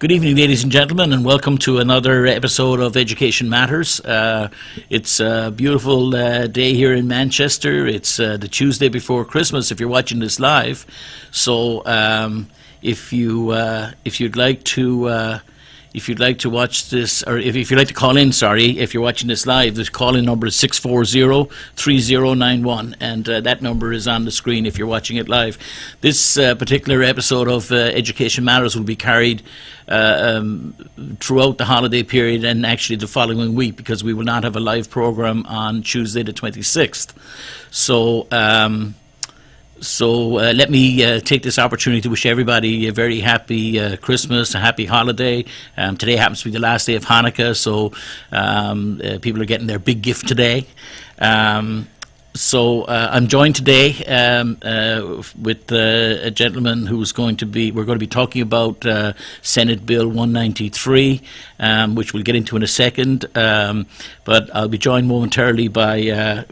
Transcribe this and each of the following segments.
Good evening, ladies and gentlemen, and welcome to another episode of Education Matters. It's a beautiful day here in Manchester. It's the Tuesday before Christmas if you're watching this live. So if you'd like to watch this, or if you'd like to call in, if you're watching this live, the call-in number is 640-3091, and that number is on the screen if you're watching it live. This particular episode of Education Matters will be carried throughout the holiday period and actually the following week, because we will not have a live program on Tuesday the 26th. So let me take this opportunity to wish everybody a very happy Christmas, a happy holiday. Today happens to be the last day of Hanukkah, so people are getting their big gift today. So I'm joined today with a gentleman we're going to be talking about Senate Bill 193, which we'll get into in a second. But I'll be joined momentarily by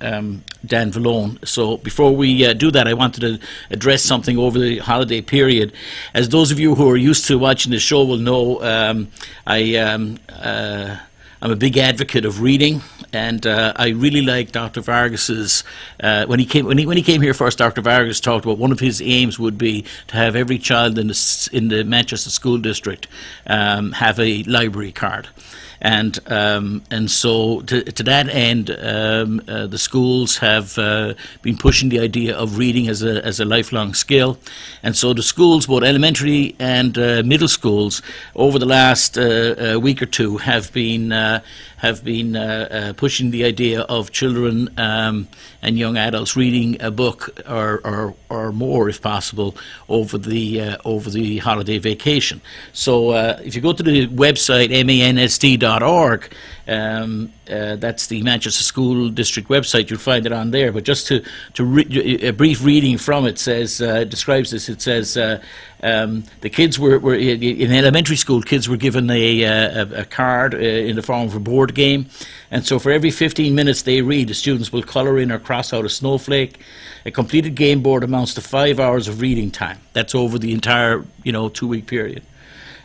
Dan Vallone. So before we do that, I wanted to address something over the holiday period. As those of you who are used to watching the show will know, I'm a big advocate of reading, and I really like Dr. Vargas's. When he came here first, Dr. Vargas talked about one of his aims would be to have every child in the Manchester School District have a library card. And so to that end, the schools have been pushing the idea of reading as a lifelong skill. And so the schools, both elementary and middle schools, over the last week or two have been pushing the idea of children and young adults reading a book or more, if possible, over the holiday vacation. So if you go to the website mansd.org, that's the Manchester School District website, you'll find it on there. But just a brief reading from it describes this. It says the kids were in elementary school. Kids were given a card in the form of a board game, and so for every 15 minutes they read, the students will colour in or cross out a snowflake. A completed game board amounts to 5 hours of reading time. That's over the entire 2-week period,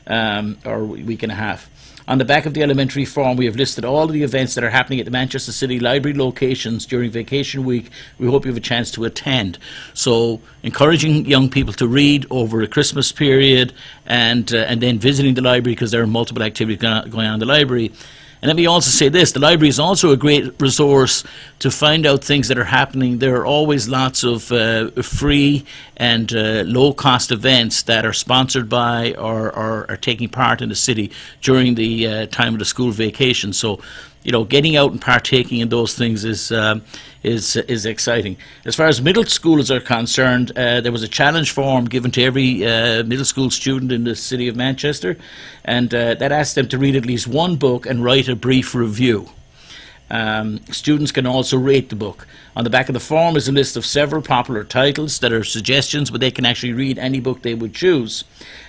or week and a half. On the back of the elementary form, we have listed all of the events that are happening at the Manchester City Library locations during vacation week. We hope you have a chance to attend. So, encouraging young people to read over the Christmas period, and then visiting the library, because there are multiple activities going on in the library. And let me also say this, the library is also a great resource to find out things that are happening. There are always lots of free and low-cost events that are sponsored by or are taking part in the city during the time of the school vacation. So, getting out and partaking in those things is exciting. As far as middle schoolers are concerned, there was a challenge form given to every middle school student in the city of Manchester, and that asked them to read at least one book and write a brief review. Students can also rate the book. On the back of the form is a list of several popular titles that are suggestions, but they can actually read any book they would choose.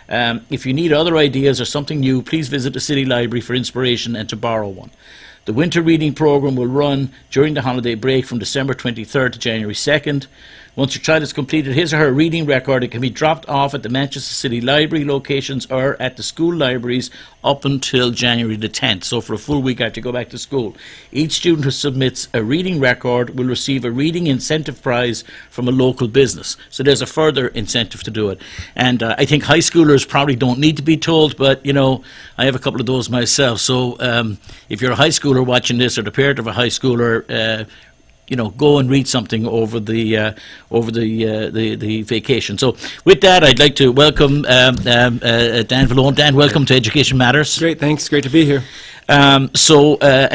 If you need other ideas or something new, please visit the City Library for inspiration and to borrow one. The winter reading programme will run during the holiday break from December 23rd to January 2nd. Once your child has completed his or her reading record, it can be dropped off at the Manchester City Library locations or at the school libraries up until January the 10th, so for a full week after you go back to school. Each student who submits a reading record will receive a reading incentive prize from a local business. So there's a further incentive to do it. And I think high schoolers probably don't need to be told, but, I have a couple of those myself. So if you're a high schooler watching this, or the parent of a high schooler, go and read something over the vacation. So with that, I'd like to welcome Dan Vallone. Dan, welcome to Education Matters. Great, thanks. Great to be here. And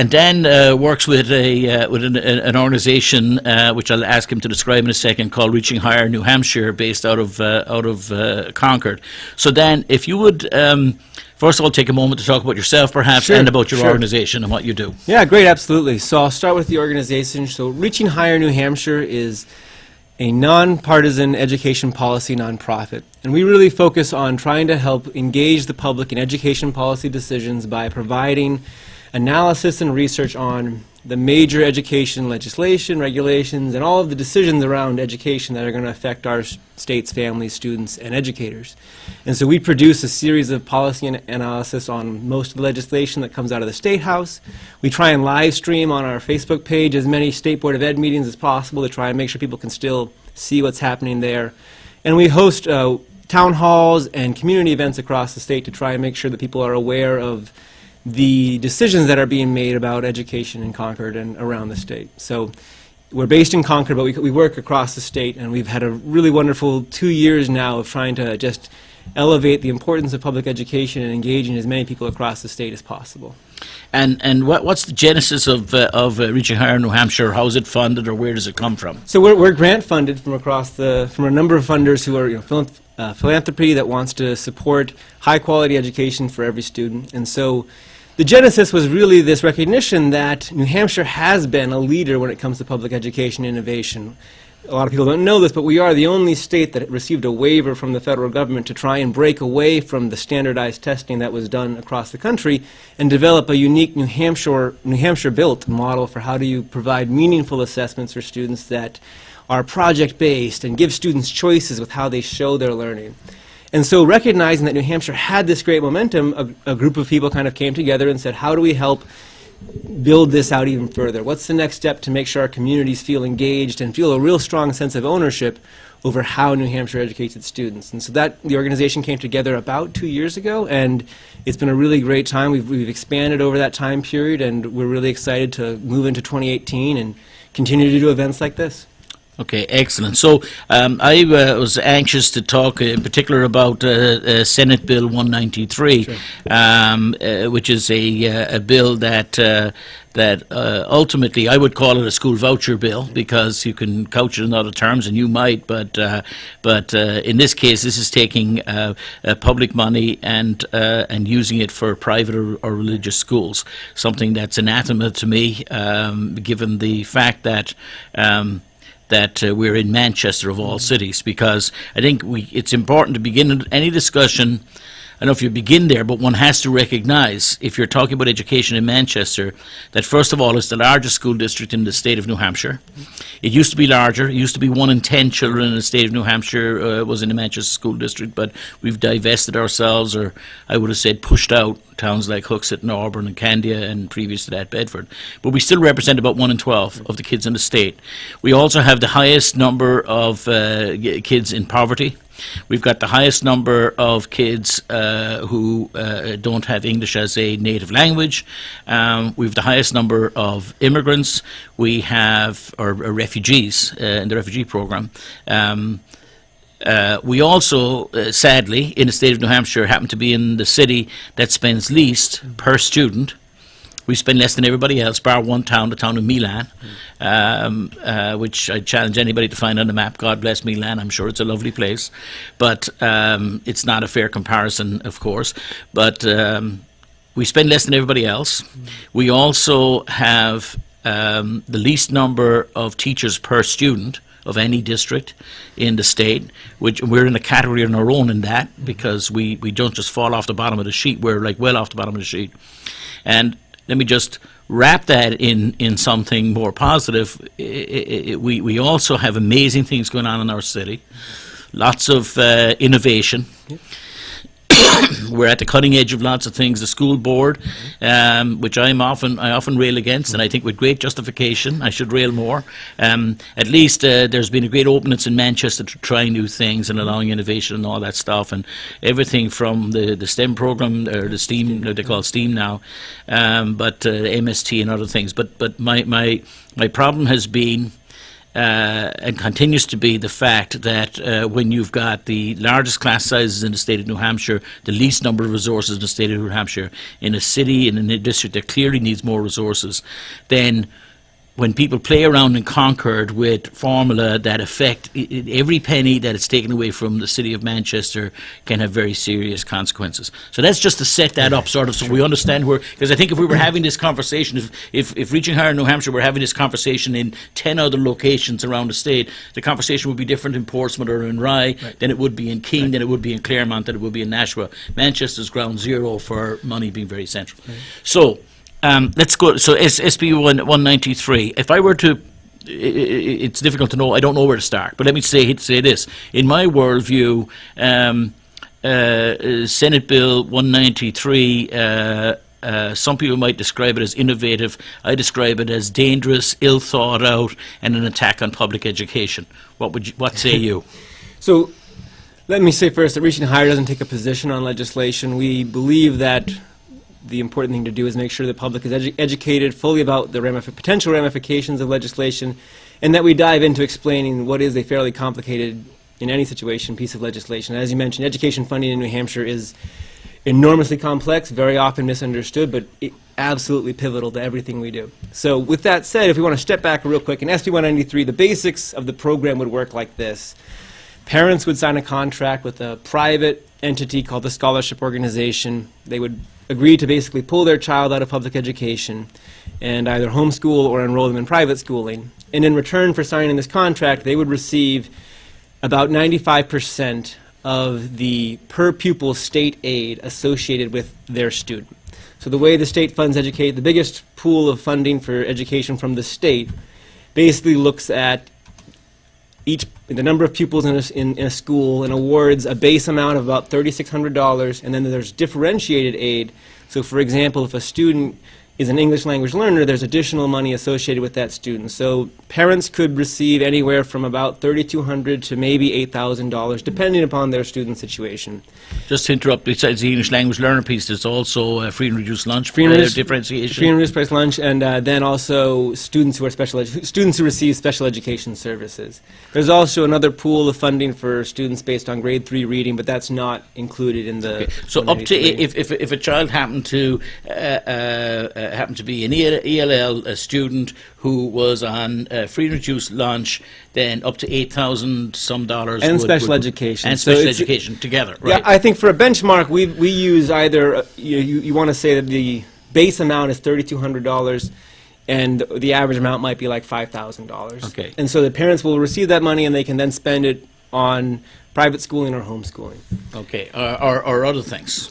Dan works with an organisation which I'll ask him to describe in a second, called Reaching Higher New Hampshire, based out of Concord. So Dan, if you would first of all take a moment to talk about yourself, perhaps, Sure, and about your sure. organisation and what you do. Yeah, great, absolutely. So I'll start with the organization. So Reaching Higher New Hampshire is a nonpartisan education policy nonprofit. And we really focus on trying to help engage the public in education policy decisions by providing analysis and research on the major education legislation, regulations, and all of the decisions around education that are going to affect our state's families, students, and educators. And so we produce a series of policy analysis on most of the legislation that comes out of the State House. We try and live stream on our Facebook page as many State Board of Ed meetings as possible to try and make sure people can still see what's happening there. And we host town halls and community events across the state to try and make sure that people are aware of the decisions that are being made about education in Concord and around the state. So we're based in Concord, but we work across the state, and we've had a really wonderful 2 years now of trying to just elevate the importance of public education and engaging as many people across the state as possible. And what's the genesis of Reaching Higher New Hampshire? How is it funded, or where does it come from? So we're grant funded from a number of funders who are philanthropy that wants to support high quality education for every student. And so the genesis was really this recognition that New Hampshire has been a leader when it comes to public education innovation. A lot of people don't know this, but we are the only state that received a waiver from the federal government to try and break away from the standardized testing that was done across the country and develop a unique New Hampshire-built model for how do you provide meaningful assessments for students that are project-based and give students choices with how they show their learning. And so recognizing that New Hampshire had this great momentum, a group of people kind of came together and said, how do we help build this out even further? What's the next step to make sure our communities feel engaged and feel a real strong sense of ownership over how New Hampshire educates its students? And so the organization came together about 2 years ago, and it's been a really great time. We've expanded over that time period, and we're really excited to move into 2018 and continue to do events like this. Okay, excellent. So I was anxious to talk in particular about Senate Bill 193, sure. Which is a bill that ultimately I would call it a school voucher bill, because you can couch it in other terms, and you might, but in this case, this is taking public money and using it for private or religious schools, something that's anathema to me, given the fact that we're in Manchester of all cities, because I think it's important to begin any discussion. I don't know if you begin there, but one has to recognize, if you're talking about education in Manchester, that first of all, it's the largest school district in the state of New Hampshire. It used to be larger. It used to be 1 in 10 children in the state of New Hampshire was in the Manchester school district, but we've divested ourselves, or I would have said pushed out, towns like Hooksett and Auburn and Candia, and previous to that Bedford. But we still represent about 1 in 12 of the kids in the state. We also have the highest number of kids in poverty. We've got the highest number of kids who don't have English as a native language. We've the highest number of immigrants. We have or refugees in the refugee program. We also, sadly, in the state of New Hampshire, happen to be in the city that spends least per student. We spend less than everybody else, bar one town, the town of Milan, which I challenge anybody to find on the map. God bless Milan. I'm sure it's a lovely place. But it's not a fair comparison, of course. But we spend less than everybody else. We also have the least number of teachers per student of any district in the state, which we're in a category on our own in that, because we don't just fall off the bottom of the sheet. We're like well off the bottom of the sheet. And let me just wrap that in something more positive. We also have amazing things going on in our city. Lots of innovation. We're at the cutting edge of lots of things. The school board, which I often rail against, and I think with great justification. I should rail more. At least there's been a great openness in Manchester to try new things and allowing innovation and all that stuff, and everything from the STEM program, or the STEAM, they call it STEAM now, but MST and other things. But my problem has been, and continues to be, the fact that when you've got the largest class sizes in the state of New Hampshire, the least number of resources in the state of New Hampshire, in a city, in a district that clearly needs more resources, then when people play around in Concord with formula that affect every penny that is taken away from the city of Manchester, can have very serious consequences. So that's just to set that up, sort of, so we understand where, because I think if we were having this conversation, if Reaching Higher New Hampshire were having this conversation in 10 other locations around the state, the conversation would be different in Portsmouth or in Rye than it would be in Keene, than it would be in Claremont, than it would be in Nashua. Manchester's ground zero for money being very central. So Let's go. So SB 193. If I were to, it's difficult to know. I don't know where to start. But let me say this. In my worldview, Senate Bill 193. Some people might describe it as innovative. I describe it as dangerous, ill thought out, and an attack on public education. What say you? So let me say first that Reaching Higher doesn't take a position on legislation. We believe that the important thing to do is make sure the public is educated fully about the potential ramifications of legislation, and that we dive into explaining what is a fairly complicated, in any situation, piece of legislation. As you mentioned, education funding in New Hampshire is enormously complex, very often misunderstood, but absolutely pivotal to everything we do. So with that said, if we want to step back real quick, in SB 193, the basics of the program would work like this. Parents would sign a contract with a private entity called the Scholarship Organization. They would agree to basically pull their child out of public education and either homeschool or enroll them in private schooling. And in return for signing this contract, they would receive about 95% of the per pupil state aid associated with their student. So the way the state funds educate, the biggest pool of funding for education from the state basically looks at the number of pupils in a school and awards a base amount of about $3,600, and then there's differentiated aid. So for example, if a student is an English language learner, there's additional money associated with that student. So parents could receive anywhere from about $3,200 to maybe $8,000, depending upon their student situation. Just to interrupt, besides the English language learner piece, there's also free and reduced lunch differentiation. Free and reduced price lunch, and then also students who are students who receive special education services. There's also another pool of funding for students based on grade 3 reading, but that's not included in the. Okay. So up to if a child happened to be an ELL student who was on free and reduced lunch, then up to $8,000 some dollars. And special education. And special education together, right? Yeah, I think for a benchmark, we use either, you want to say that the base amount is $3,200, and the average amount might be like $5,000. Okay. And so the parents will receive that money, and they can then spend it on private schooling or homeschooling. Okay, or other things.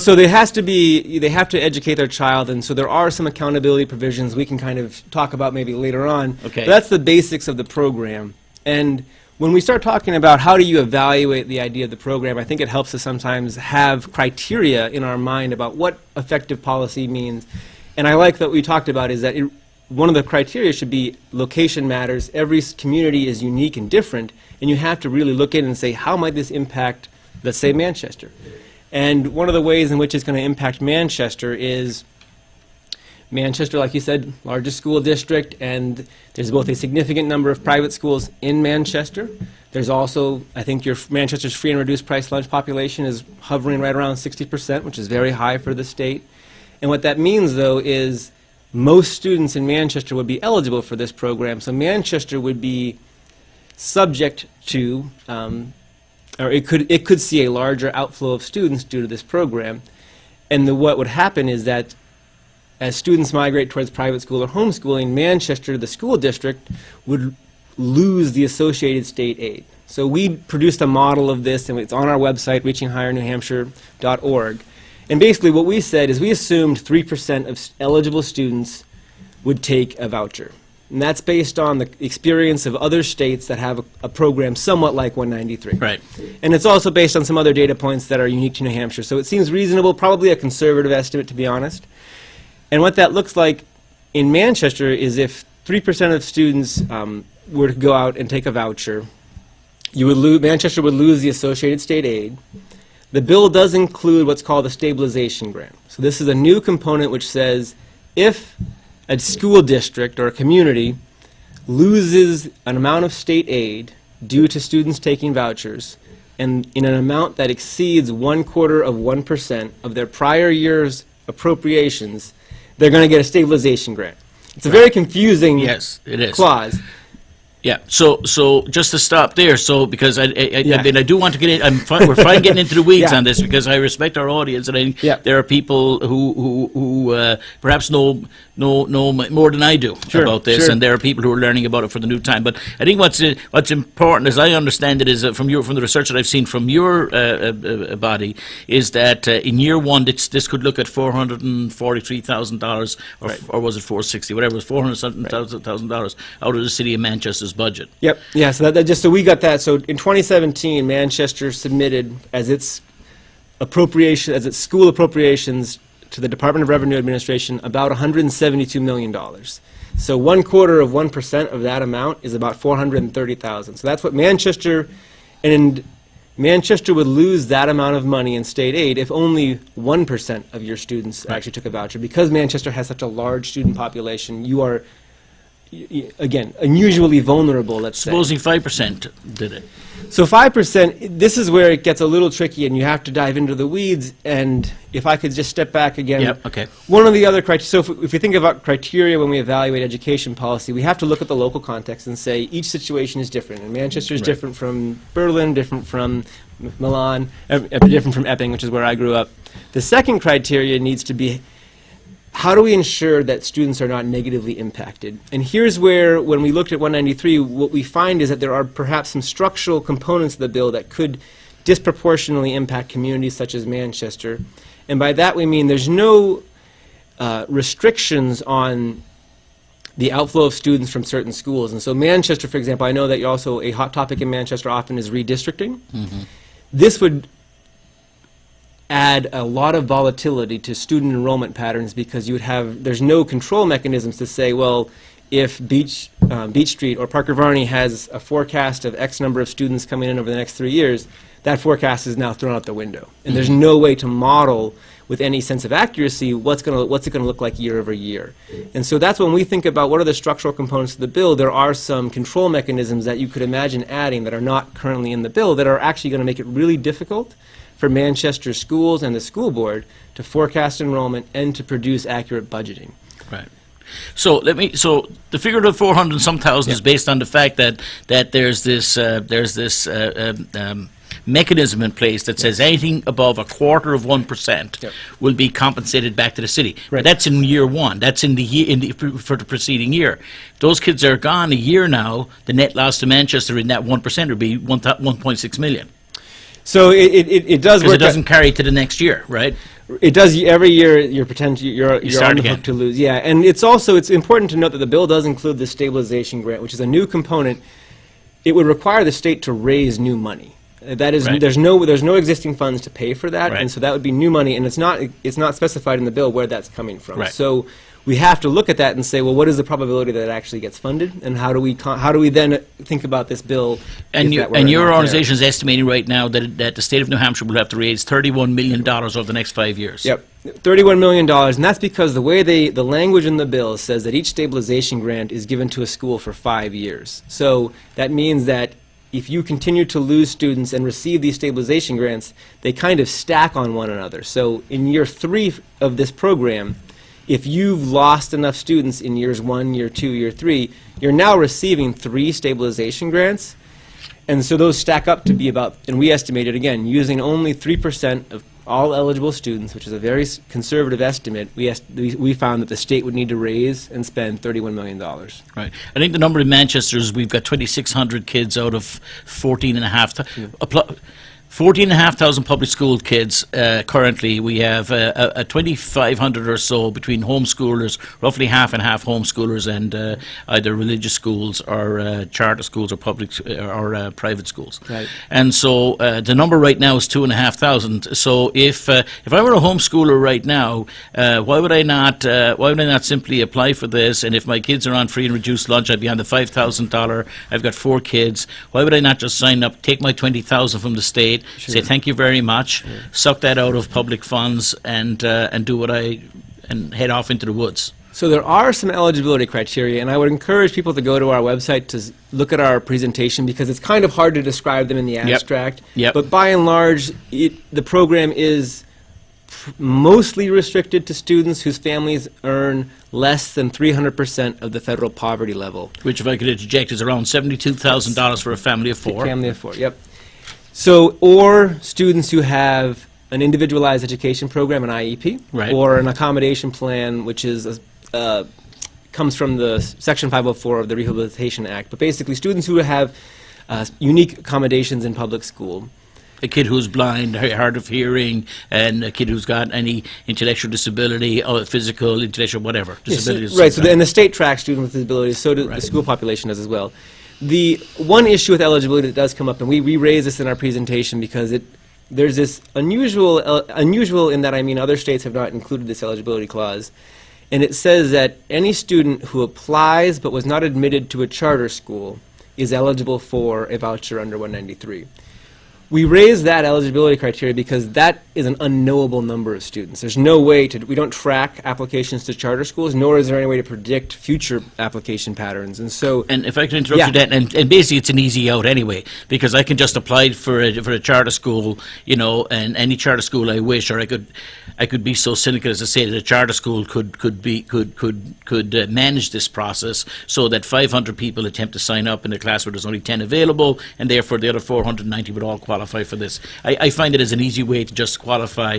So they have to educate their child, and so there are some accountability provisions we can kind of talk about maybe later on. Okay. But that's the basics of the program. And when we start talking about how do you evaluate the idea of the program, I think it helps us sometimes have criteria in our mind about what effective policy means. And I like that we talked about is that one of the criteria should be location matters. Every community is unique and different, and you have to really look in and say, how might this impact, let's say, Manchester? And one of the ways in which it's going to impact Manchester is Manchester, like you said, largest school district, and there's both a significant number of private schools in Manchester. There's also, I think Manchester's free and reduced price lunch population is hovering right around 60%, which is very high for the state. And what that means, though, is most students in Manchester would be eligible for this program, so Manchester would be subject to, or it could see a larger outflow of students due to this program. And what would happen is that as students migrate towards private school or homeschooling, Manchester, the school district, would lose the associated state aid. So we produced a model of this, and it's on our website, reachinghigher.newhampshire.org. And basically what we said is we assumed 3% of eligible students would take a voucher. And that's based on the experience of other states that have a program somewhat like 193. Right. And it's also based on some other data points that are unique to New Hampshire. So it seems reasonable, probably a conservative estimate, to be honest. And what that looks like in Manchester is if 3% of students were to go out and take a voucher, Manchester would lose the associated state aid. The bill does include what's called a stabilization grant. So this is a new component which says if a school district or a community loses an amount of state aid due to students taking vouchers, and in an amount that exceeds 0.25% of their prior year's appropriations, they're going to get a stabilization grant. It's a very confusing Yes, it is. clause. Yeah. So just to stop there, so because I mean, I do want to get in. We're fine getting into the weeds Yeah. on this because I respect our audience, and I think Yeah. there are people who perhaps know more than I do Sure, about this, sure. and there are people who are learning about it for the new time. But I think what's important, as I understand it, is that from the research that I've seen from your body, is that in year one this could look at $443,000, or was it 460, whatever it was, $400,000 out of the city of Manchester's budget. Yep. Yeah. So so we got that. So in 2017, Manchester submitted as its school appropriations to the Department of Revenue Administration about $172 million. So 1/4% of that amount is about $430,000. So that's what Manchester, and Manchester would lose that amount of money in state aid if only 1% of your students actually took a voucher. Because Manchester has such a large student population, you are, again, unusually vulnerable, let's say. Supposing 5% did it. So 5%, this is where it gets a little tricky, and you have to dive into the weeds. And if I could just step back again. Yep, okay. One of the other criteria, so if we think about criteria when we evaluate education policy, we have to look at the local context and say each situation is different. And Manchester is Right. different from Berlin, different from Milan, different from Epping, which is where I grew up. The second criteria needs to be, how do we ensure that students are not negatively impacted? And here's where, when we looked at 193, what we find is that there are perhaps some structural components of the bill that could disproportionately impact communities such as Manchester. And by that we mean there's no restrictions on the outflow of students from certain schools. And so Manchester, for example, I know that also a hot topic in Manchester often is redistricting. This would add a lot of volatility to student enrollment patterns because there's no control mechanisms to say, well, if Beach Street or Parker Varney has a forecast of X number of students coming in over the next 3 years, that forecast is now thrown out the window. And there's no way to model with any sense of accuracy what's it going to look like year over year. And so that's when we think about what are the structural components of the bill, there are some control mechanisms that you could imagine adding that are not currently in the bill that are actually going to make it really difficult for Manchester schools and the school board to forecast enrollment and to produce accurate budgeting. Right. So the figure of 400 and some thousand is based on the fact that there's this mechanism in place that says anything above 1/4% will be compensated back to the city. Right. But that's in year one. That's in the year for the preceding year. If those kids are gone a year now, the net loss to Manchester in that 1% would be 1.6 million. So it does Because work. it doesn't carry to the next year, right? It does every year. You're on the again. hook to lose. Yeah, and it's important to note that the bill does include the stabilization grant, which is a new component. It would require the state to raise new money. That is, Right. there's no existing funds to pay for that, Right. and so that would be new money, and it's not specified in the bill where that's coming from. Right. So we have to look at that and say, well, what is the probability that it actually gets funded, and how do we then think about this bill? And if that were your not there? organization is estimating right now that the state of New Hampshire will have to raise $31 million over the next 5 years. Yep, $31 million, and that's because the way the language in the bill says that each stabilization grant is given to a school for 5 years. So that means that if you continue to lose students and receive these stabilization grants, they kind of stack on one another. So in year 3 of this program, if you've lost enough students in years 1, year 2, year 3, you're now receiving 3 stabilization grants. And so those stack up to be about, and we estimated, again, using only 3% of all eligible students, which is a very conservative estimate, we found that the state would need to raise and spend $31 million. Right. I think the number in Manchester is we've got 2,600 kids out of 14,500 public school kids currently. We have 2,500 or so between homeschoolers, roughly half and half homeschoolers, and either religious schools or charter schools or public or private schools. Right. And so the number right now is 2,500. So if I were a homeschooler right now, why would I not simply apply for this? And if my kids are on free and reduced lunch, I'd be on the $5,000. I've got 4 kids. Why would I not just sign up, take my $20,000 from the state? Sure. Say thank you very much, suck that out of public funds, and do and head off into the woods. So there are some eligibility criteria, and I would encourage people to go to our website to look at our presentation because it's kind of hard to describe them in the abstract. Yep. But by and large, the program is mostly restricted to students whose families earn less than 300% of the federal poverty level. Which, if I could interject, is around $72,000 for a family of four. Family of four, yep. So, or students who have an individualized education program, an IEP, Right. or an accommodation plan, which is comes from the Section 504 of the Rehabilitation Act. But basically, students who have unique accommodations in public school. A kid who's blind, hard of hearing, and a kid who's got any intellectual disability, or physical, intellectual, whatever, disabilities. Right, and the state tracks students with disabilities, so do the school population does as well. The one issue with eligibility that does come up, and we raise this in our presentation because there's this unusual in that, I mean, other states have not included this eligibility clause, and it says that any student who applies but was not admitted to a charter school is eligible for a voucher under 193. We raise that eligibility criteria because that is an unknowable number of students. There's no way we don't track applications to charter schools, nor is there any way to predict future application patterns. And so, And if I can interrupt Yeah. you, Dan, and basically it's an easy out anyway, because I can just apply for a charter school, you know, and any charter school I wish, or I could be so cynical as to say that a charter school could manage this process so that 500 people attempt to sign up in a class where there's only 10 available, and therefore the other 490 would all qualify for this. I find it as an easy way to just qualify.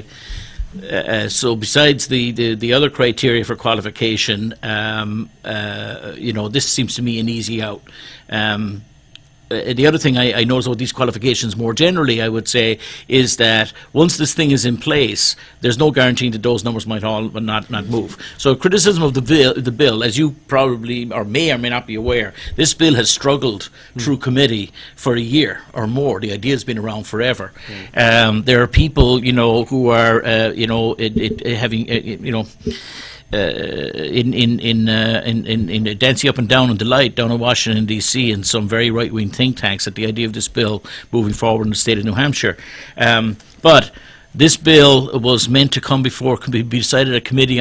So besides the other criteria for qualification, you know, this seems to me an easy out. The other thing I notice about these qualifications more generally, I would say, is that once this thing is in place, there's no guaranteeing that those numbers might all not move. So criticism of the bill, as you probably or may not be aware, this bill has struggled through committee for a year or more. The idea has been around forever. There are people, you know, who are, you know, having, you know, in dancing up and down in delight down in Washington, D.C., and some very right-wing think tanks at the idea of this bill moving forward in the state of New Hampshire. But this bill was meant to come before, could be decided at committee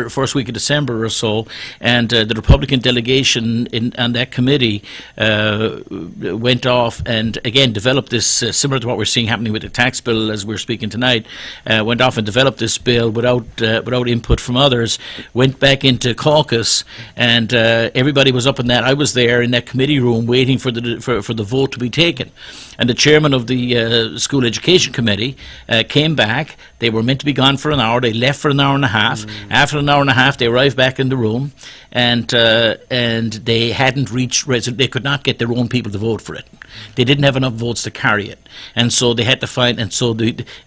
first week of December or so, and the Republican delegation on that committee went off and again developed this, similar to what we're seeing happening with the tax bill as we're speaking tonight, went off and developed this bill without input from others, went back into caucus, and everybody was up in that. I was there in that committee room waiting for the vote to be taken. And the chairman of the School Education Committee came back. They were meant to be gone for an hour. They left for an hour and a half. After an hour and a half, they arrived back in the room, and they hadn't reached. They could not get their own people to vote for it. They didn't have enough votes to carry it, and so they had to find. And so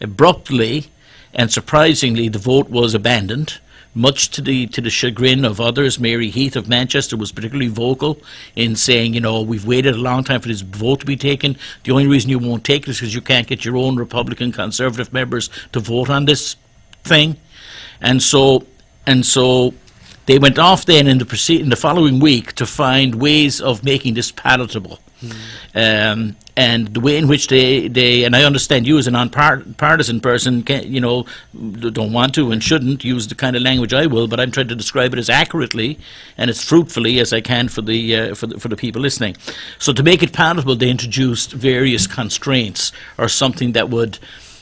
abruptly and surprisingly, the vote was abandoned. Much to the chagrin of others. Mary Heath of Manchester was particularly vocal in saying, you know, we've waited a long time for this vote to be taken. The only reason you won't take it is because you can't get your own Republican Conservative members to vote on this thing. And so they went off then in the following week to find ways of making this palatable. And the way in which they and I understand you as a non-partisan person, you know, don't want to and shouldn't use the kind of language I will, but I'm trying to describe it as accurately and as fruitfully as I can for the people listening. So to make it palatable, they introduced various constraints or something that would,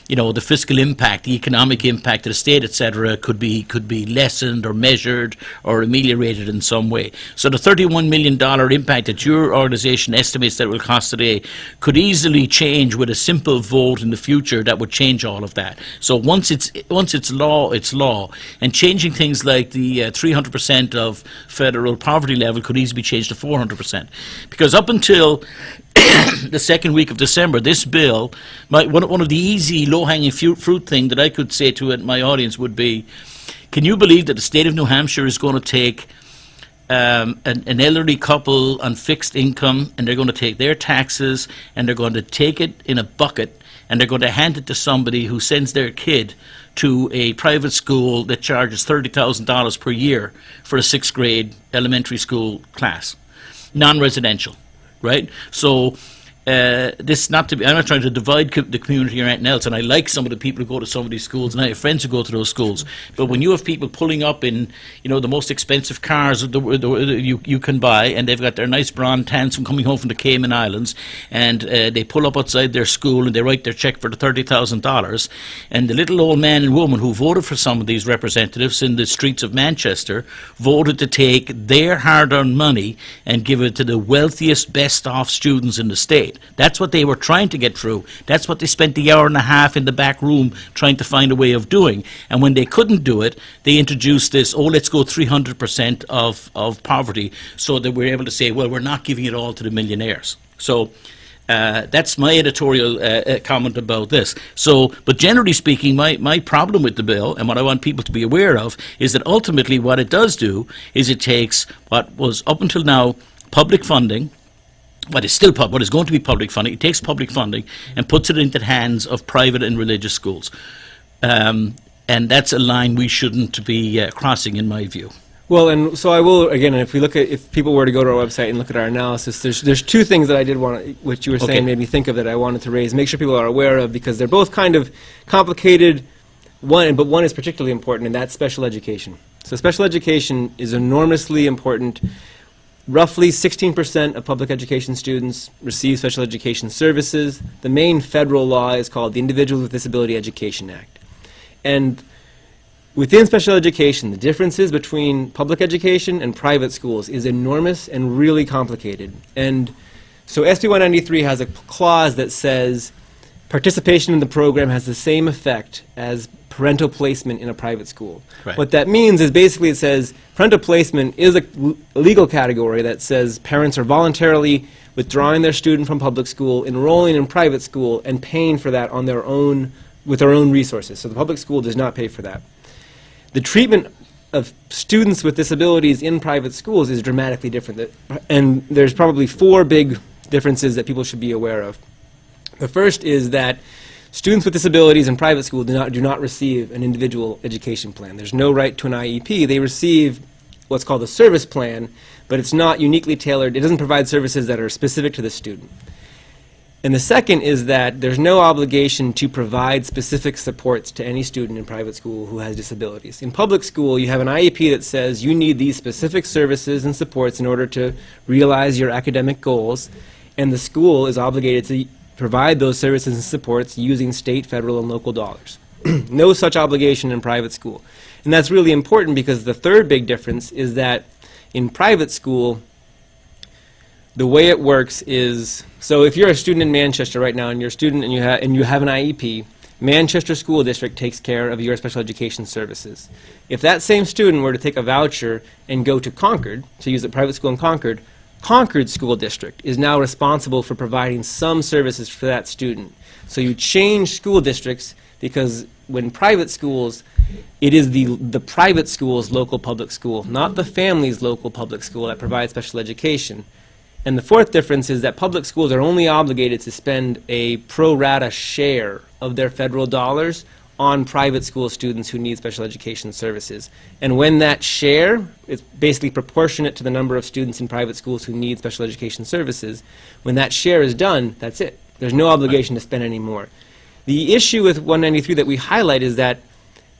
you know, the fiscal impact, the economic impact of the state, etc., could be lessened or measured or ameliorated in some way. So the $31 million impact that your organization estimates that it will cost today could easily change with a simple vote in the future that would change all of that. So once it's law, it's law. And changing things like the 300% of federal poverty level could easily be changed to 400%. Because up until the second week of December, this bill, one of the easy, low-hanging fruit thing that I could say to my audience would be, can you believe that the state of New Hampshire is going to take an elderly couple on fixed income, and they're going to take their taxes, and they're going to take it in a bucket, and they're going to hand it to somebody who sends their kid to a private school that charges $30,000 per year for a sixth grade elementary school class, non-residential, right? So this not to be, I'm not trying to divide the community or anything else, and I like some of the people who go to some of these schools, and I have friends who go to those schools. But when you have people pulling up in, the most expensive cars you can buy, and they've got their nice brawn tans from coming home from the Cayman Islands, and they pull up outside their school and they write their check for the $30,000, and the little old man and woman who voted for some of these representatives in the streets of Manchester voted to take their hard-earned money and give it to the wealthiest, best-off students in the state. That's what they were trying to get through. That's what they spent the hour and a half in the back room trying to find a way of doing. And when they couldn't do it, they introduced this, let's go 300% of poverty, so that we're able to say, well, we're not giving it all to the millionaires. So that's my editorial comment about this. So, but generally speaking, my problem with the bill, and what I want people to be aware of, is that ultimately what it does do is it takes what was up until now public funding, what is going to be public funding, it takes public funding and puts it into the hands of private and religious schools. And that's a line we shouldn't be crossing, in my view. Well, and so I will, again, if people were to go to our website and look at our analysis, there's two things that I did want to, which you were saying made me think of, that I wanted to raise, make sure people are aware of, because they're both kind of complicated, but one is particularly important, and that's special education. So special education is enormously important. Roughly 16% of public education students receive special education services. The main federal law is called the Individuals with Disability Education Act. And within special education, the differences between public education and private schools is enormous and really complicated. And so SB 193 has a clause that says participation in the program has the same effect as parental placement in a private school. Right. What that means is basically it says parental placement is a legal category that says parents are voluntarily withdrawing their student from public school, enrolling in private school, and paying for that on their own, with their own resources. So the public school does not pay for that. The treatment of students with disabilities in private schools is dramatically different. And there's probably four big differences that people should be aware of. The first is that students with disabilities in private school do not receive an individual education plan. There's no right to an IEP. They receive what's called a service plan, but it's not uniquely tailored. It doesn't provide services that are specific to the student. And the second is that there's no obligation to provide specific supports to any student in private school who has disabilities. In public school, you have an IEP that says you need these specific services and supports in order to realize your academic goals, and the school is obligated to provide those services and supports using state, federal, and local dollars. No such obligation in private school. And that's really important, because the third big difference is that in private school, the way it works is, so if you're a student in Manchester right now and you're a student and you have an IEP, Manchester School District takes care of your special education services. If that same student were to take a voucher and go to Concord, to use a private school in Concord, Concord School District is now responsible for providing some services for that student. So you change school districts, because when private schools, it is the private school's local public school, not the family's local public school, that provides special education. And the fourth difference is that public schools are only obligated to spend a pro rata share of their federal dollars on private school students who need special education services. And when that share is basically proportionate to the number of students in private schools who need special education services, when that share is done, that's it. There's no obligation to spend any more. The issue with 193 that we highlight is that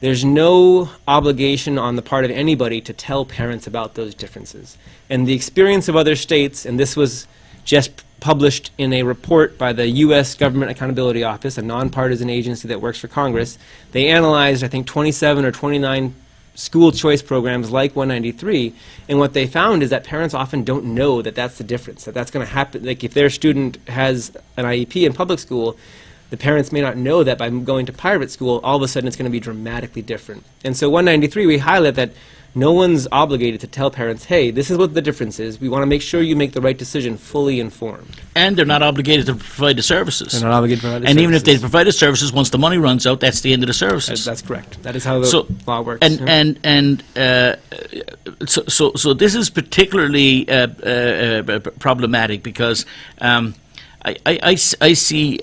there's no obligation on the part of anybody to tell parents about those differences. And the experience of other states, and this was just published in a report by the U.S. Government Accountability Office, a nonpartisan agency that works for Congress. They analyzed, I think, 27 or 29 school choice programs like 193, and what they found is that parents often don't know that that's the difference, that that's going to happen. Like if their student has an IEP in public school, the parents may not know that by going to private school, all of a sudden it's going to be dramatically different. And so 193, we highlight that no one's obligated to tell parents, hey, this is what the difference is. We want to make sure you make the right decision fully informed. And they're not obligated to provide the services. They're not obligated to provide the and services. even if they provide the services, once the money runs out, that's the end of the services. That's correct. That is how the law works. So this is particularly problematic, because I see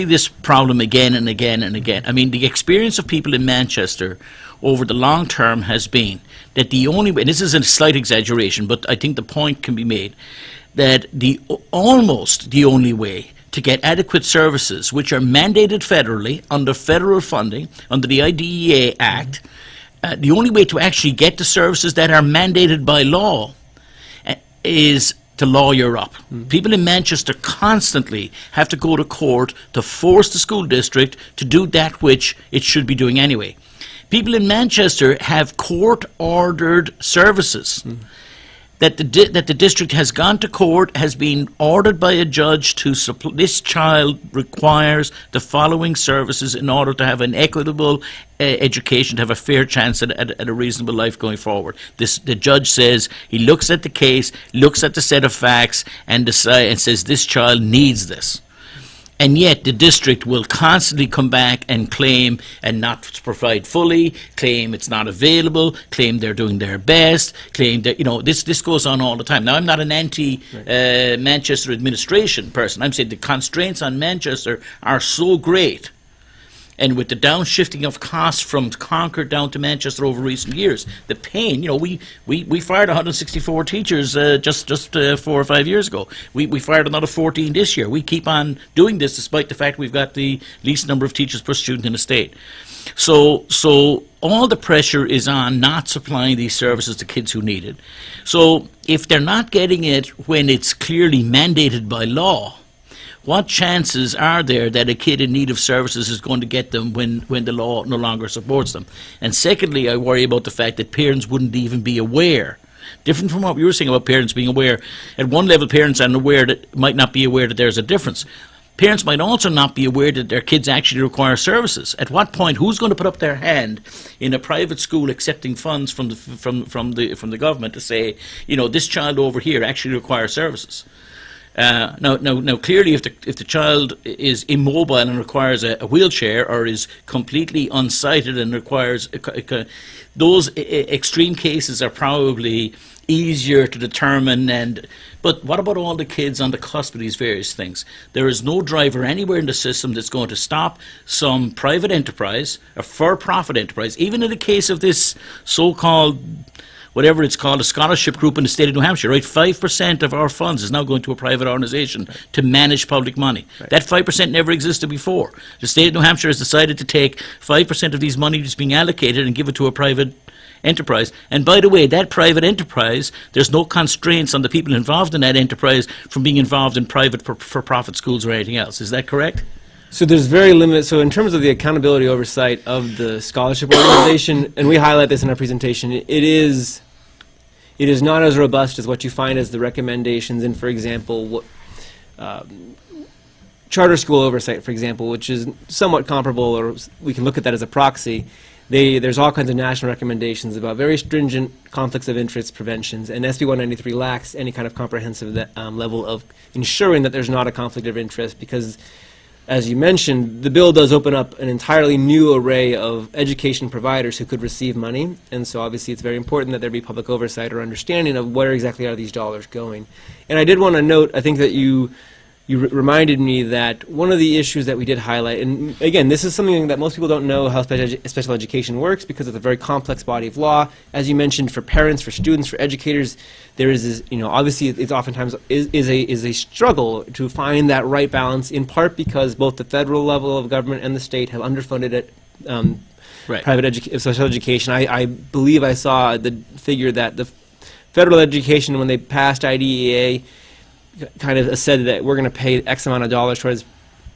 this problem again and again and again. I mean, the experience of people in Manchester over the long term has been that the only way, and this is a slight exaggeration, but I think the point can be made, that almost the only way to get adequate services, which are mandated federally under federal funding, under the IDEA Act, the only way to actually get the services that are mandated by law is to lawyer up. People in Manchester constantly have to go to court to force the school district to do that which it should be doing anyway. People in Manchester have court-ordered services that the district has gone to court, has been ordered by a judge to supply. This child requires the following services in order to have an equitable education, to have a fair chance at a reasonable life going forward. The judge says, he looks at the case, looks at the set of facts, and says this child needs this. And yet the district will constantly come back and claim and not provide fully, claim it's not available, claim they're doing their best, claim that, this goes on all the time. Now, I'm not an anti-Manchester administration person. I'm saying the constraints on Manchester are so great, and with the downshifting of costs from Concord down to Manchester over recent years, the pain, we fired 164 teachers just 4 or 5 years ago. We fired another 14 this year. We keep on doing this despite the fact we've got the least number of teachers per student in the state. So all the pressure is on not supplying these services to kids who need it. So if they're not getting it when it's clearly mandated by law, what chances are there that a kid in need of services is going to get them when the law no longer supports them? And secondly, I worry about the fact that parents wouldn't even be aware. Different from what you were saying about parents being aware. At one level, parents might not be aware that there's a difference. Parents might also not be aware that their kids actually require services. At what point, who's going to put up their hand in a private school accepting funds from the government to say, this child over here actually requires services? Now, clearly, if the child is immobile and requires a wheelchair, or is completely unsighted and requires those extreme cases are probably easier to determine. But what about all the kids on the cusp of these various things? There is no driver anywhere in the system that's going to stop some private enterprise, a for-profit enterprise, even in the case of this so-called, whatever it's called, a scholarship group in the state of New Hampshire, right? 5% of our funds is now going to a private organization to manage public money. Right. That 5% never existed before. The state of New Hampshire has decided to take 5% of these money that's being allocated and give it to a private enterprise. And by the way, that private enterprise, there's no constraints on the people involved in that enterprise from being involved in private for-profit schools or anything else. Is that correct? So there's very limited. So in terms of the accountability oversight of the scholarship organization, and we highlight this in our presentation, it is not as robust as what you find as the recommendations in, for example, charter school oversight, for example, which is somewhat comparable, or we can look at that as a proxy. There's all kinds of national recommendations about very stringent conflicts of interest preventions, and SB 193 lacks any kind of comprehensive level of ensuring that there's not a conflict of interest, because, as you mentioned, the bill does open up an entirely new array of education providers who could receive money, and so obviously it's very important that there be public oversight or understanding of where exactly are these dollars going. And I did want to note, I think that you reminded me that one of the issues that we did highlight, and again, this is something that most people don't know how special education works, because it's a very complex body of law. As you mentioned, for parents, for students, for educators, there is this, obviously it's oftentimes is a struggle to find that right balance, in part because both the federal level of government and the state have underfunded it. Right. Private special education. I believe I saw the figure that the federal education, when they passed IDEA, kind of said that we're going to pay X amount of dollars towards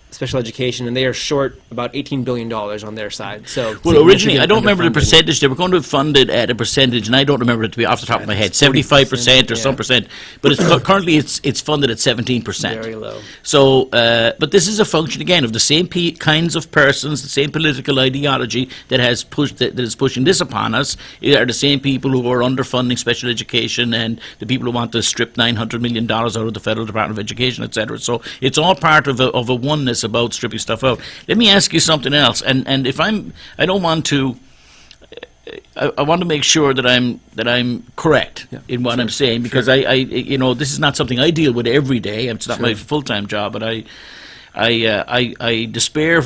special education, and they are short about $18 billion on their side. So, well, originally, I don't remember the percentage. They were going to fund it at a percentage, and I don't remember it to be off the top of my head, 75% or some percent. But currently, it's funded at 17%. Very low. So, but this is a function again of the same kinds of persons, the same political ideology that is pushing this upon us. Are the same people who are underfunding special education, and the people who want to strip $900 million out of the Federal Department of Education, etc. So it's all part of a oneness about stripping stuff out. Let me ask you something else, and if I don't want to, I want to make sure that I'm correct in what I'm saying, because I this is not something I deal with every day. It's not my full-time job, but I despair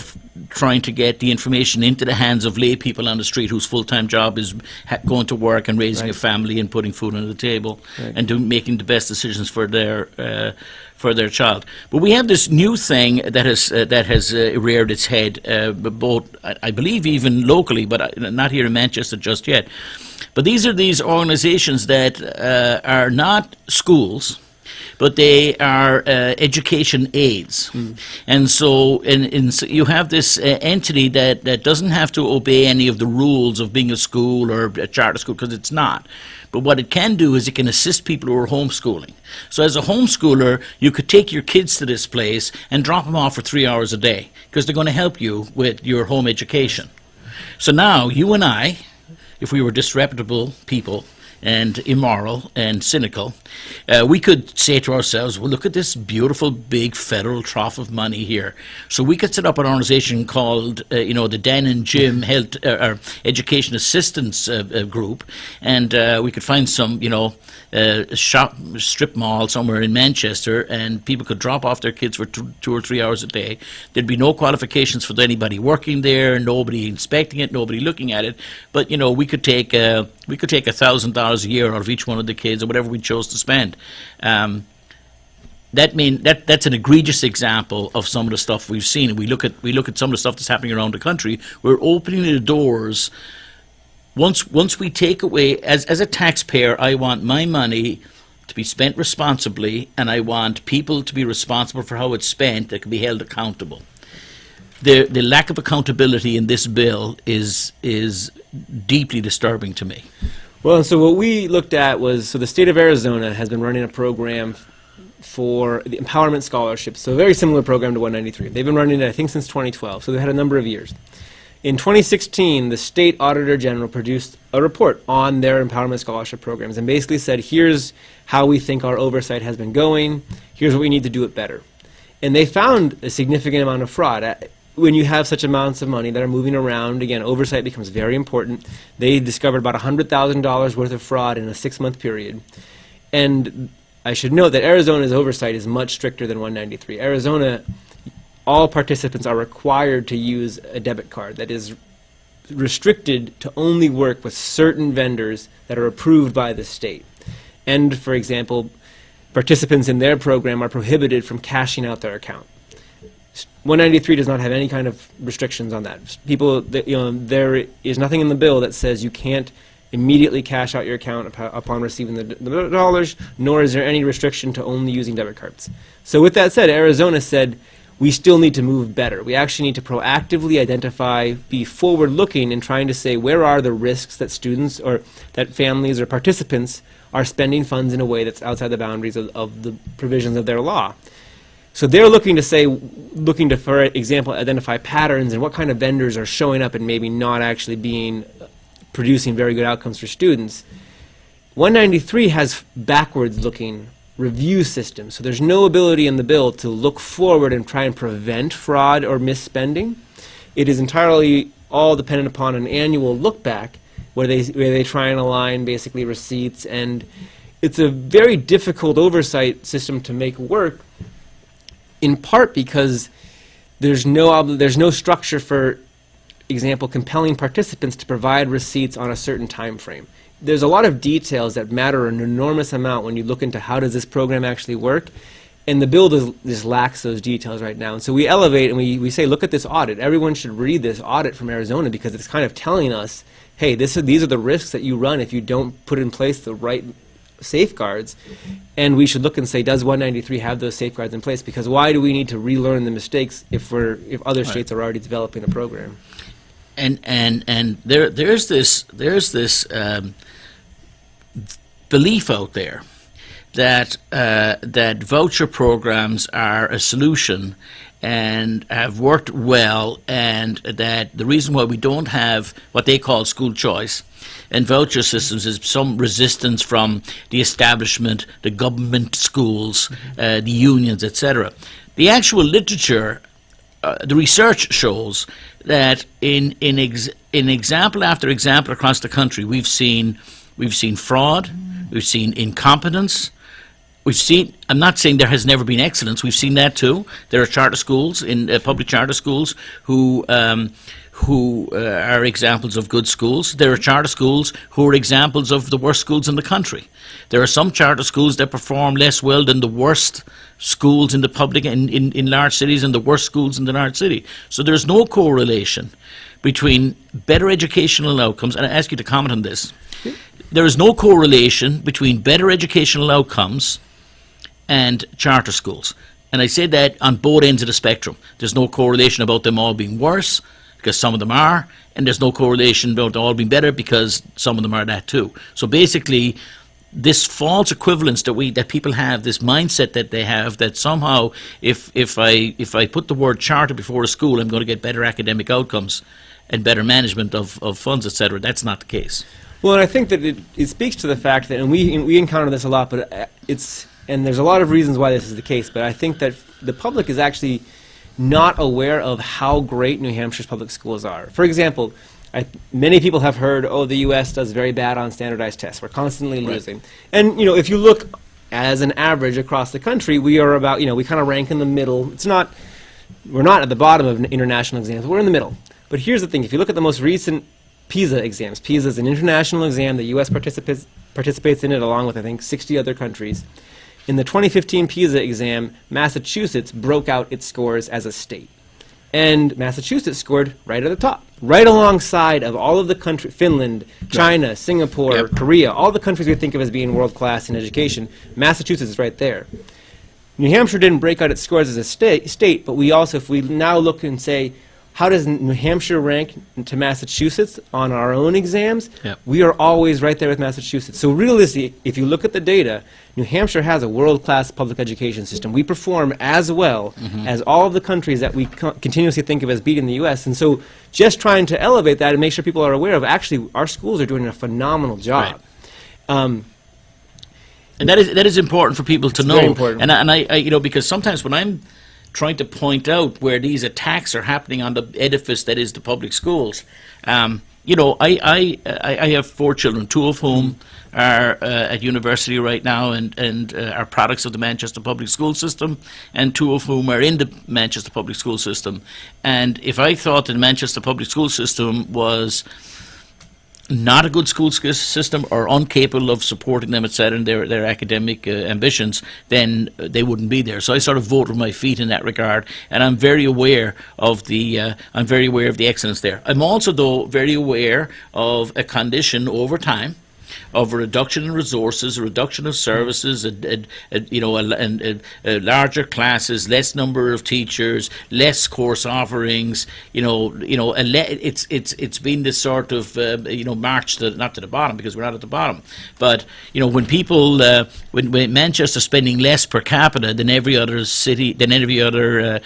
trying to get the information into the hands of lay people on the street whose full-time job is going to work and raising a family and putting food on the table and making the best decisions for their child. But we have this new thing that has reared its head, both I believe even locally, but not here in Manchester just yet. But these are these organisations that are not schools, but they are education aids. And so so you have this entity that doesn't have to obey any of the rules of being a school or a charter school, because it's not. But what it can do is it can assist people who are homeschooling. So as a homeschooler, you could take your kids to this place and drop them off for 3 hours a day, because they're going to help you with your home education. So now, you and I, if we were disreputable people and immoral and cynical, we could say to ourselves, well, look at this beautiful big federal trough of money here. So we could set up an organization called the Dan and Jim Health or Education Assistance Group, and we could find some strip mall somewhere in Manchester, and people could drop off their kids for 2 or 3 hours a day. There'd be no qualifications for anybody working there, nobody inspecting it, nobody looking at it. But we could take $1,000 a year out of each one of the kids, or whatever we chose to spend. That's an egregious example of some of the stuff we've seen. And we look at some of the stuff that's happening around the country. We're opening the doors. Once we take away, as a taxpayer, I want my money to be spent responsibly, and I want people to be responsible for how it's spent, that can be held accountable. The lack of accountability in this bill is deeply disturbing to me. Well, so what we looked at was, so the state of Arizona has been running a program for the empowerment scholarships, so a very similar program to 193. They've been running it, I think, since 2012, so they've had a number of years. In 2016, the State Auditor General produced a report on their empowerment scholarship programs and basically said, here's how we think our oversight has been going, here's what we need to do it better. And they found a significant amount of fraud. When you have such amounts of money that are moving around, again, oversight becomes very important. They discovered about $100,000 worth of fraud in a 6-month period. And I should note that Arizona's oversight is much stricter than 193. Arizona, all participants are required to use a debit card that is restricted to only work with certain vendors that are approved by the state. And, for example, participants in their program are prohibited from cashing out their account. 193 does not have any kind of restrictions on that. People, there is nothing in the bill that says you can't immediately cash out your account upon receiving the dollars, nor is there any restriction to only using debit cards. So with that said, Arizona said, we still need to move better. We actually need to proactively identify, be forward-looking in trying to say where are the risks that students or that families or participants are spending funds in a way that's outside the boundaries of the provisions of their law. So they're looking to, for example, identify patterns and what kind of vendors are showing up and maybe not actually producing very good outcomes for students. 193 has backwards-looking review system. So there's no ability in the bill to look forward and try and prevent fraud or misspending. It is entirely all dependent upon an annual look back where they try and align basically receipts, and it's a very difficult oversight system to make work, in part because there's no structure, for example, compelling participants to provide receipts on a certain time frame. There's a lot of details that matter an enormous amount when you look into how does this program actually work, and the bill just lacks those details right now. And so we elevate and we say, look at this audit. Everyone should read this audit from Arizona because it's kind of telling us, hey, these are the risks that you run if you don't put in place the right safeguards. And we should look and say, does 193 have those safeguards in place? Because why do we need to relearn the mistakes if other states are already developing a program? And there's this belief out there that voucher programs are a solution and have worked well, and that the reason why we don't have what they call school choice and voucher systems is some resistance from the establishment, the government schools, the unions, etc. The actual literature, the research shows that in example after example across the country, we've seen fraud, we've seen incompetence, We've seen, I'm not saying there has never been excellence, we've seen that too. There are charter schools, public charter schools, who are examples of good schools. There are charter schools who are examples of the worst schools in the country. There are some charter schools that perform less well than the worst schools in the public in large cities and the worst schools in the large city. So there's no correlation between better educational outcomes, and I ask you to comment on this. There is no correlation between better educational outcomes and charter schools. And I say that on both ends of the spectrum. There's no correlation about them all being worse, because some of them are, and there's no correlation about them all being better, because some of them are that too. So basically, this false equivalence that people have, this mindset that they have, that somehow if I put the word charter before a school, I'm going to get better academic outcomes and better management of funds, etc. That's not the case. Well, and I think that it speaks to the fact that, and we encounter this a lot, but and there's a lot of reasons why this is the case, but I think that the public is actually not aware of how great New Hampshire's public schools are. For example, many people have heard, oh, the U.S. does very bad on standardized tests. We're constantly losing. And, if you look as an average across the country, we are about, we kind of rank in the middle. We're not at the bottom of international exams. We're in the middle. But here's the thing. If you look at the most recent PISA exams, PISA is an international exam. The U.S. participates in it along with, I think, 60 other countries. In the 2015 PISA exam, Massachusetts broke out its scores as a state. And Massachusetts scored right at the top, right alongside of all of the countries, Finland, China, Singapore, Korea, all the countries we think of as being world-class in education. Massachusetts is right there. New Hampshire didn't break out its scores as a state, but we also, if we now look and say, how does New Hampshire rank to Massachusetts on our own exams? We are always right there with Massachusetts. So realistically, if you look at the data, New Hampshire has a world-class public education system. We perform as well as all of the countries that we continuously think of as beating the U.S. And so just trying to elevate that and make sure people are aware of, actually, our schools are doing a phenomenal job. Right. And that is important for people to know. Very important. And I because sometimes when I'm trying to point out where these attacks are happening on the edifice that is the public schools, I have 4 children, 2 of whom are at university right now and are products of the Manchester public school system, and 2 of whom are in the Manchester public school system. And if I thought that the Manchester public school system was not a good school system or incapable of supporting them, etc., and their academic ambitions, then they wouldn't be there. So I sort of vote with my feet in that regard, and I'm very aware of the excellence there. I'm also, though, very aware of a condition over time of a reduction in resources, a reduction of services, larger classes, less number of teachers, less course offerings. It's been this sort of march not to the bottom, because we're not at the bottom, but when people when Manchester's spending less per capita than every other city, than every other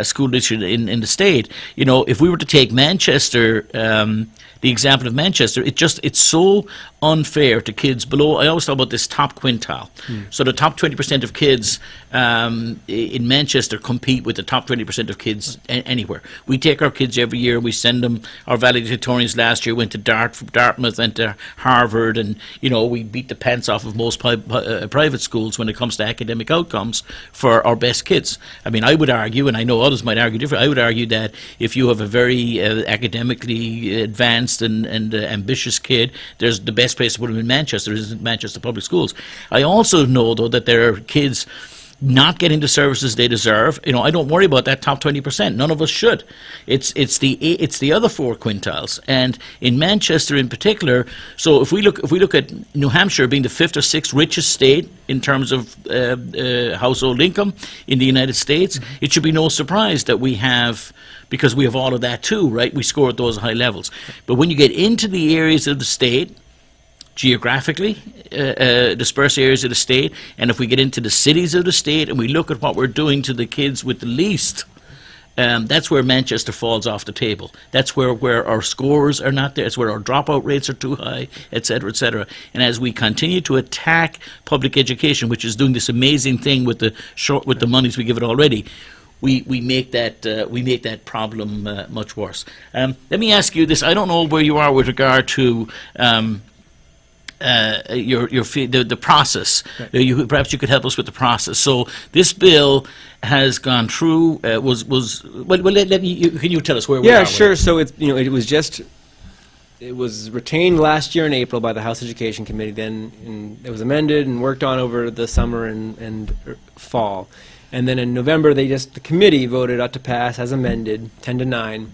school district in the state, if we were to take Manchester. The example of Manchester, it's so unfair to kids below. I always talk about this top quintile. So the top 20% of kids in Manchester compete with the top 20% of kids anywhere. We take our kids every year, we send them. Our valedictorians last year went to Dartmouth and to Harvard, and we beat the pants off of most private schools when it comes to academic outcomes for our best kids. I mean, I would argue, and I know others might argue different, I would argue that if you have a very academically advanced and ambitious kid, there's the best place to put them in Manchester is Manchester Public Schools. I also know, though, that there are kids not getting the services they deserve. I don't worry about that top 20%. None of us should. It's the other 4 quintiles, and in Manchester in particular. So if we look at New Hampshire being the 5th or 6th richest state in terms of household income in the United States, it should be no surprise that we have. Because we have all of that too, right? We score at those high levels. But when you get into the areas of the state, geographically dispersed areas of the state, and if we get into the cities of the state and we look at what we're doing to the kids with the least, that's where Manchester falls off the table. That's where our scores are not there. It's where our dropout rates are too high, et cetera, et cetera. And as we continue to attack public education, which is doing this amazing thing with the monies we give it already, we make that problem much worse. Let me ask you this. I don't know where you are with regard to the process. Perhaps you could help us with the process. So this bill has gone through. Can you tell us where we are? Yeah, sure. So it was retained last year in April by the House Education Committee. Then it was amended and worked on over the summer and fall. And then in November, the committee voted out to pass as amended, 10-9.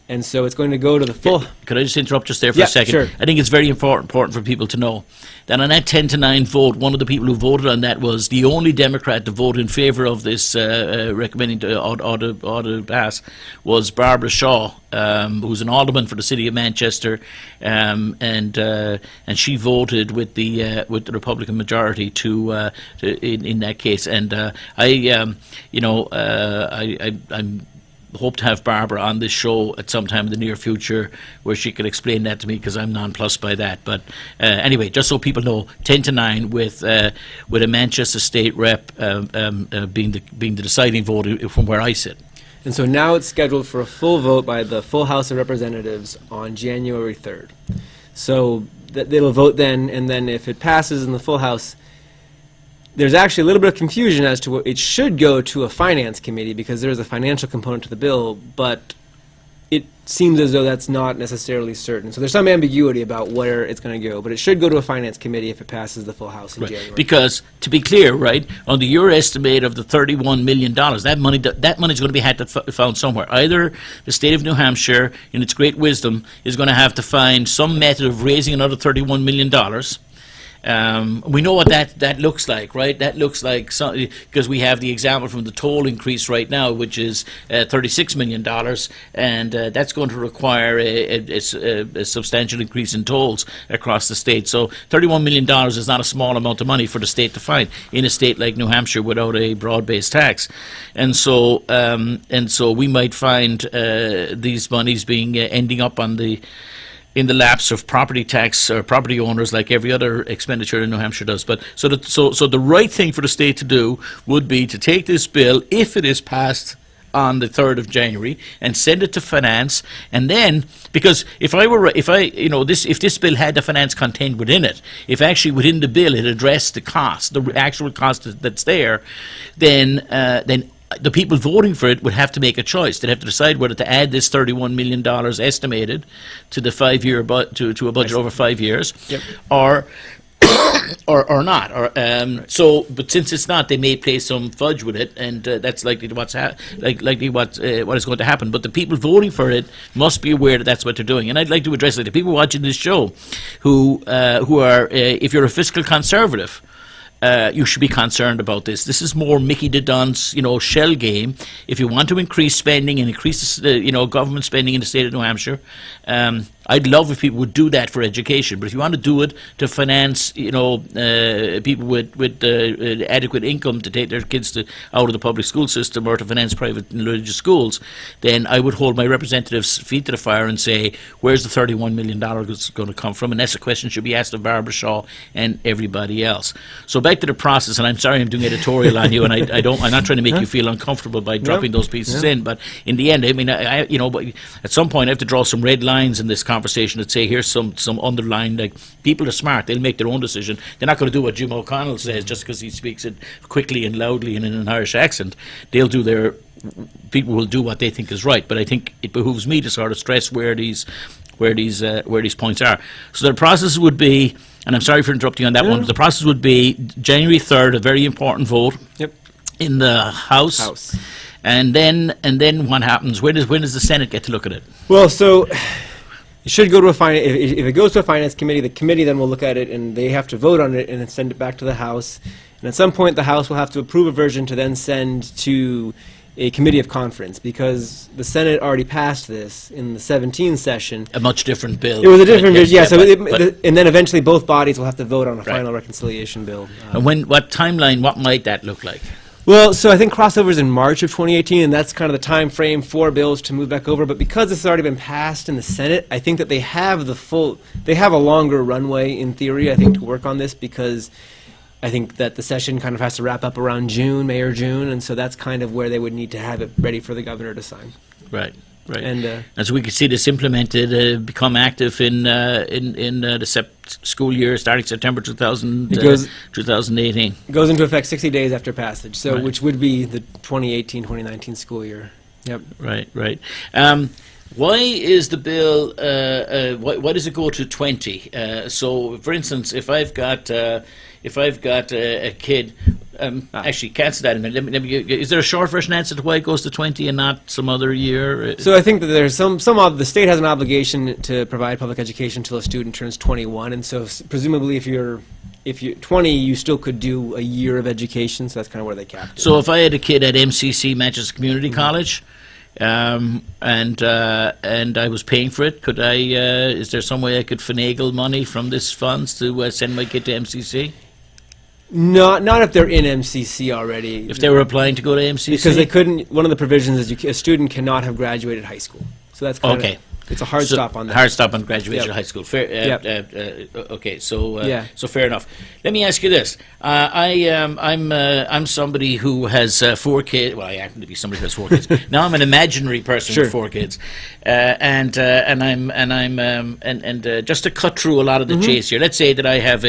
And so it's going to go to the full. Could I just interrupt just there for a second? Sure. I think it's very important for people to know that on that 10-9 vote, one of the people who voted on that was the only Democrat to vote in favour of this recommending to pass was Barbara Shaw, who's an alderman for the city of Manchester, and she voted with the Republican majority to in that case. And I'm hope to have Barbara on this show at some time in the near future where she could explain that to me, because I'm nonplussed by that. But anyway, just so people know, 10-9 with a Manchester State rep being the deciding vote from where I sit. And so now it's scheduled for a full vote by the full House of Representatives on January 3rd. So they'll vote then, and then if it passes in the full House, there's actually a little bit of confusion as to what it should go to a finance committee, because there's a financial component to the bill, but it seems as though that's not necessarily certain. So there's some ambiguity about where it's going to go, but it should go to a finance committee if it passes the full House in January. Because, to be clear, right, under your estimate of the $31 million, that money is going to be found somewhere. Either the state of New Hampshire, in its great wisdom, is going to have to find some method of raising another $31 million. We know what that looks like, right? That looks like, because we have the example from the toll increase right now, which is $36 million, and that's going to require a substantial increase in tolls across the state. So $31 million is not a small amount of money for the state to find in a state like New Hampshire without a broad-based tax. And so we might find these monies ending up in the laps of property tax or property owners, like every other expenditure in New Hampshire does. But so the right thing for the state to do would be to take this bill, if it is passed on the 3rd of January, and send it to finance. And then, because if this bill had the finance contained within it, if actually within the bill it addressed the cost, the actual cost that's there, then the people voting for it would have to make a choice. They'd have to decide whether to add this $31 million estimated to the 5-year to a budget over 5 years, yep, or not. But since it's not, they may play some fudge with it, and that's likely what is going to happen. But the people voting for it must be aware that that's what they're doing. And I'd like to address the people watching this show who are, if you're a fiscal conservative, you should be concerned about this. This is more Mickey the Don's, shell game. If you want to increase spending and increase, government spending in the state of New Hampshire, I'd love if people would do that for education. But if you want to do it to finance, people with adequate income to take their kids out of the public school system, or to finance private and religious schools, then I would hold my representatives' feet to the fire and say, where's the $31 million that's going to come from? And that's a question should be asked of Barbara Shaw and everybody else. So back to the process, and I'm sorry I'm doing editorial on you, and I'm not trying to make you feel uncomfortable by dropping those pieces in, but in the end, I mean, but at some point I have to draw some red lines in this conversation that say, here's some underlying, like, people are smart, they'll make their own decision. They're not going to do what Jim O'Connell says just because he speaks it quickly and loudly and in an Irish accent. People will do what they think is right, but I think it behooves me to sort of stress where these points are. So the process would be, and I'm sorry for interrupting on that one, but the process would be January 3rd, a very important vote, yep, in the House. And then what happens? When does the Senate get to look at it? Well, so it should go to a finance. If it goes to a finance committee, the committee then will look at it, and they have to vote on it and then send it back to the House. And at some point, the House will have to approve a version to then send to a committee of conference, because the Senate already passed this in the 17 session. A much different bill. It was a different bill, yeah. And then eventually both bodies will have to vote on a final reconciliation bill. And what timeline? What might that look like? Well, so I think crossover is in March of 2018, and that's kind of the time frame for bills to move back over. But because this has already been passed in the Senate, I think that they have a longer runway in theory, I think, to work on this, because I think that the session kind of has to wrap up around May or June, and so that's kind of where they would need to have it ready for the governor to sign. Right. Right. And so we could see this implemented, become active in the school year starting September 2018. it goes into effect 60 days after passage, so Right. which would be the 2018-2019 school year. Yep. Right. Why is the bill? Why does it go to 20? So, for instance, if I've got a kid, actually, cancel that. Is there a short version answer to why it goes to 20 and not some other year? So I think that there's the state has an obligation to provide public education until a student turns 21, and so presumably if you're 20, you still could do a year of education, so that's kind of where they capped it. So if I had a kid at MCC, Manchester Community College, and I was paying for it, could I? Is there some way I could finagle money from this funds to send my kid to MCC? Not if they're in MCC already. If they were applying to go to MCC? Because they couldn't. One of the provisions is a student cannot have graduated high school. So that's kind Okay. of it's a hard stop on that. Hard stop on graduation Yep. of high school. Fair. Okay, so Yeah. so fair enough. Let me ask you this: I'm somebody who has 4 kids. Well, I happen to be somebody who has 4 kids. Now I'm an imaginary person Sure. with 4 kids, and just to cut through a lot of the chase here. Let's say that I have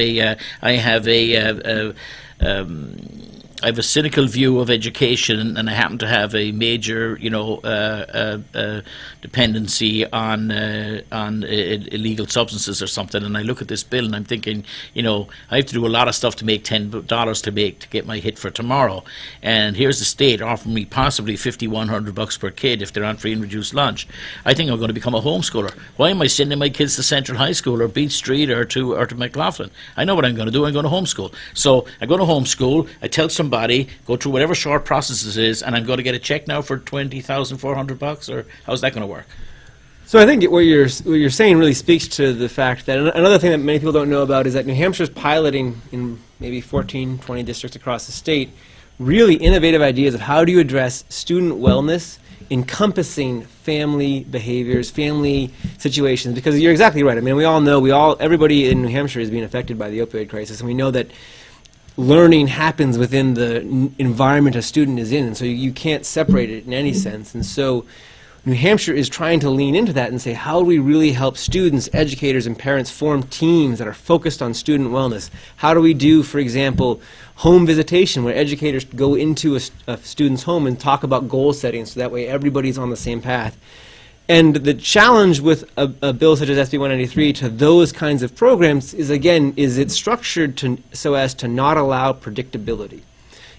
a cynical view of education, and I happen to have a major, dependency on illegal substances or something. And I look at this bill, and I'm thinking, I have to do a lot of stuff to make $10 to get my hit for tomorrow. And here's the state offering me possibly $5,100 per kid if they're on free and reduced lunch. I think I'm going to become a homeschooler. Why am I sending my kids to Central High School or Beach Street or to McLaughlin? I know what I'm going to do. I'm going to homeschool. So I'm going to homeschool. I tell somebody, go through whatever short process it is, and I'm going to get a check now for $20,400, or how's that going to work? So I think what you're saying really speaks to the fact that another thing that many people don't know about is that New Hampshire's piloting in maybe 14, 20 districts across the state really innovative ideas of how do you address student wellness encompassing family behaviors, family situations, because you're exactly right. I mean, we all know, everybody in New Hampshire is being affected by the opioid crisis, and we know that learning happens within the environment a student is in, and so you can't separate it in any sense. And so New Hampshire is trying to lean into that and say, how do we really help students, educators, and parents form teams that are focused on student wellness? How do we do, for example, home visitation, where educators go into a student's home and talk about goal setting, so that way everybody's on the same path? And the challenge with a bill such as SB 193 to those kinds of programs is, again, is it's structured so as to not allow predictability.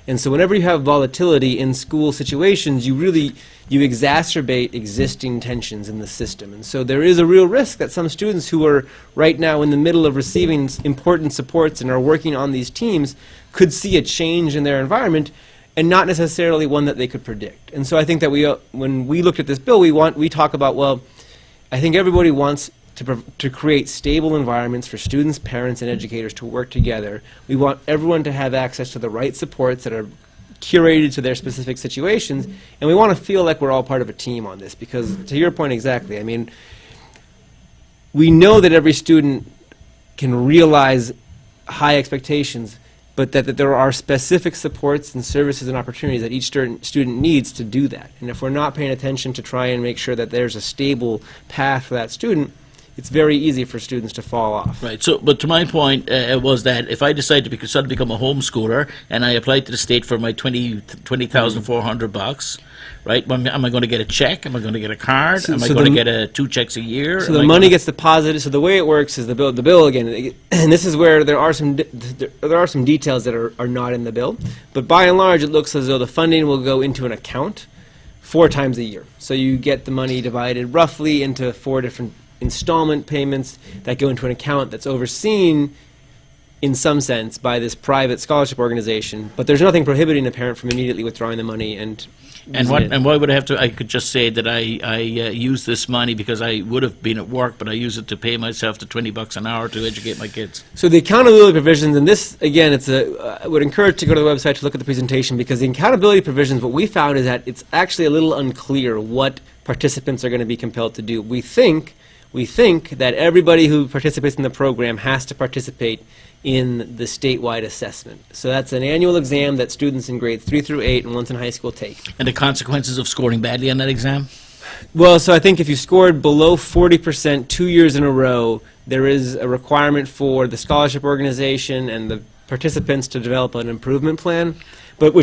And so whenever you have volatility in school situations, you exacerbate existing tensions in the system. And so there is a real risk that some students who are right now in the middle of receiving important supports and are working on these teams could see a change in their environment, and not necessarily one that they could predict. And so I think that when we looked at this bill, we talk about, well, I think everybody wants to create stable environments for students, parents, and educators to work together. We want everyone to have access to the right supports that are curated to their specific situations, and we want to feel like we're all part of a team on this, because to your point exactly, I mean, we know that every student can realize high expectations, but that there are specific supports and services and opportunities that each student needs to do that. And if we're not paying attention to try and make sure that there's a stable path for that student, it's very easy for students to fall off. Right. So, but to my point was that if I decide to become a homeschooler and I apply to the state for my $20,400, right? Am I going to get a check? Am I going to get a card? Am I going to get 2 checks a year? So the money gets deposited. So the way it works is the bill again, and this is where there are some details that are not in the bill. But by and large, it looks as though the funding will go into an account 4 times a year. So you get the money divided roughly into 4 different installment payments that go into an account that's overseen in some sense by this private scholarship organization, but there's nothing prohibiting a parent from immediately withdrawing the money and why would I have to? I could just say that I use this money because I would have been at work, but I use it to pay myself the $20 an hour to educate my kids. So the accountability provisions, and this again, I would encourage to go to the website to look at the presentation, because the accountability provisions, what we found is that it's actually a little unclear what participants are going to be compelled to do. We think that everybody who participates in the program has to participate in the statewide assessment. So that's an annual exam that students in grades 3 through 8 and ones in high school take. And the consequences of scoring badly on that exam? Well, so I think if you scored below 40% 2 years in a row, there is a requirement for the scholarship organization and the participants to develop an improvement plan, but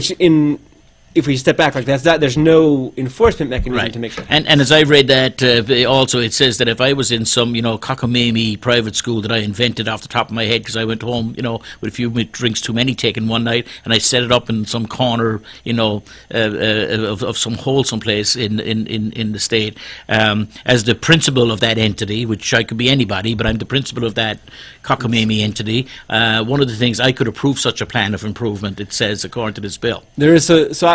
if we step back like that, there's no enforcement mechanism Right. to make sure. And as I read that, also it says that if I was in some, cockamamie private school that I invented off the top of my head because I went home, with a few drinks too many taken one night, and I set it up in some corner, of some hole someplace in the state, as the principal of that entity, which I could be anybody, but I'm the principal of that cockamamie entity. One of the things I could approve such a plan of improvement. It says according to this bill. There is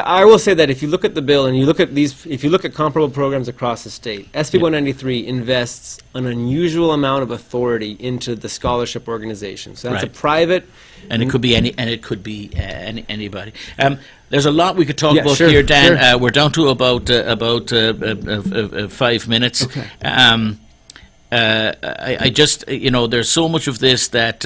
I will say that if you look at the bill and you look at if you look at comparable programs across the state, SB 193 invests an unusual amount of authority into the scholarship organization. So that's Right. a private. And it could be anybody. There's a lot we could talk Yeah, about sure, here, Dan. sure. We're down to about 5 minutes. Okay. I just, there's so much of this that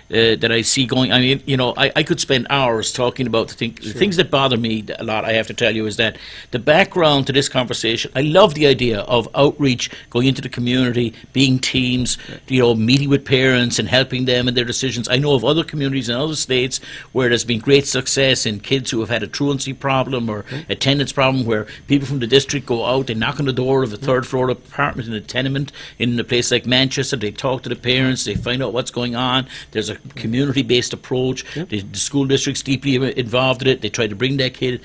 I see going. I mean, I could spend hours talking about the things that bother me a lot. I have to tell you is that the background to this conversation. I love the idea of outreach, going into the community, being teams, meeting with parents and helping them in their decisions. I know of other communities in other states where there's been great success in kids who have had a truancy problem or attendance problem, where people from the district go out, they knock on the door of a third floor apartment in a tenement in a place like Manchester, they talk to the parents, they find out what's going on. There's a community-based approach. The school district's deeply involved in it. They try to bring that kid.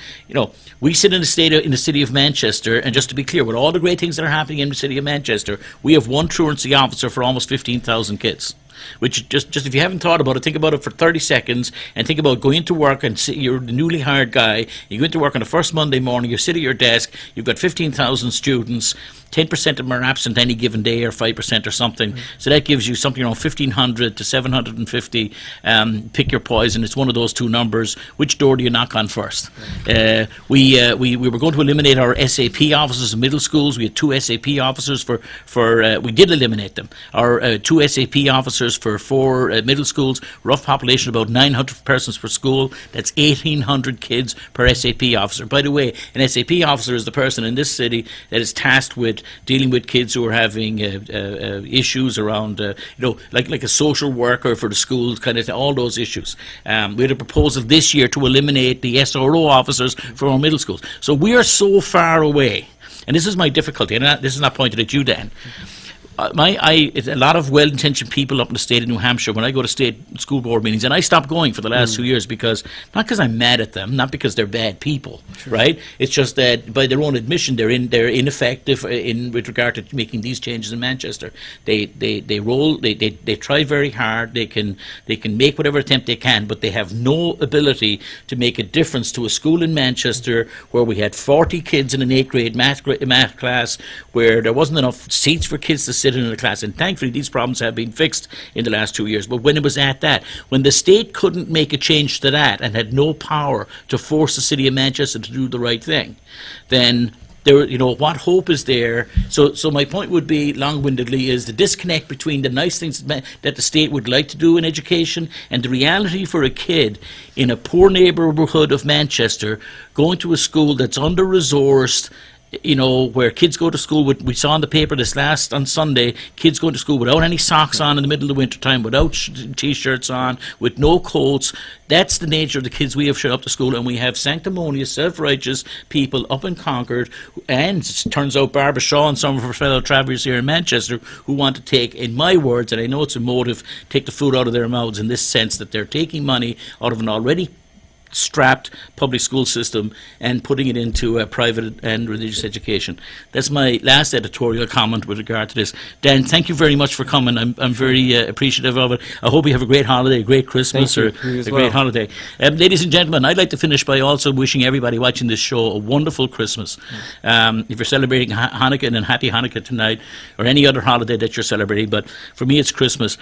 We sit in the city of Manchester, and just to be clear, with all the great things that are happening in the city of Manchester, we have one truancy officer for almost 15,000 kids. Which just if you haven't thought about it, think about it for 30 seconds and think about going into work and you're the newly hired guy. You go into work on the first Monday morning, you sit at your desk, you've got 15,000 students, 10% of them are absent any given day or 5% or something. So that gives you something around 1,500 to 750. Pick your poison. It's one of those two numbers. Which door do you knock on first? We were going to eliminate our SAP officers in middle schools. We had 2 SAP officers we did eliminate them. Our 2 SAP officers for 4 middle schools, rough population about 900 persons per school. That's 1,800 kids per SAP officer. By the way, an SAP officer is the person in this city that is tasked with dealing with kids who are having issues around, like a social worker for the schools, kind of all those issues. We had a proposal this year to eliminate the SRO officers from our middle schools. So we are so far away, and this is my difficulty, and this is not pointed at you, Dan. A lot of well-intentioned people up in the state of New Hampshire, when I go to state school board meetings, and I stopped going for the last 2 years not because I'm mad at them, not because they're bad people, right? It's just that by their own admission, they're ineffective with regard to making these changes in Manchester. They try very hard. They can make whatever attempt they can, but they have no ability to make a difference to a school in Manchester where we had 40 kids in an 8th grade math class, where there wasn't enough seats for kids to sit in the class, and thankfully these problems have been fixed in the last 2 years. But when it was at that, when the state couldn't make a change to that and had no power to force the city of Manchester to do the right thing, then what hope is there? So my point would be, long-windedly, is the disconnect between the nice things that the state would like to do in education and the reality for a kid in a poor neighbourhood of Manchester going to a school that's under-resourced, where kids go to school we saw in the paper on Sunday, kids going to school without any socks on in the middle of the winter time, without t-shirts on, with no coats. That's the nature of the kids we have showed up to school, and we have sanctimonious, self-righteous people up in Concord, and it turns out Barbara Shaw and some of her fellow travellers here in Manchester who want to take, in my words, and I know it's a motive, take the food out of their mouths in this sense that they're taking money out of an already strapped public school system and putting it into private and religious education. That's my last editorial comment with regard to this. Dan, thank you very much for coming. I'm very appreciative of it. I hope you have a great holiday, a great Christmas, or a great holiday. Ladies and gentlemen, I'd like to finish by also wishing everybody watching this show a wonderful Christmas. If you're celebrating Hanukkah, then happy Hanukkah tonight, or any other holiday that you're celebrating, but for me it's Christmas.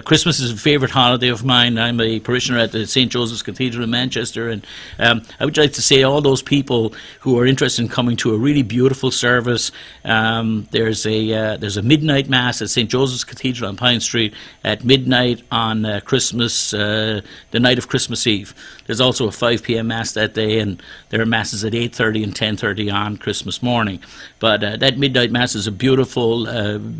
Christmas is a favourite holiday of mine. I'm a parishioner Commissioner at the St. Joseph's Cathedral in Manchester, and I would like to say all those people who are interested in coming to a really beautiful service. There's a midnight mass at St. Joseph's Cathedral on Pine Street at midnight on Christmas, the night of Christmas Eve. There's also a 5 p.m. mass that day, and there are masses at 8:30 and 10:30 on Christmas morning. But that midnight mass is a beautiful,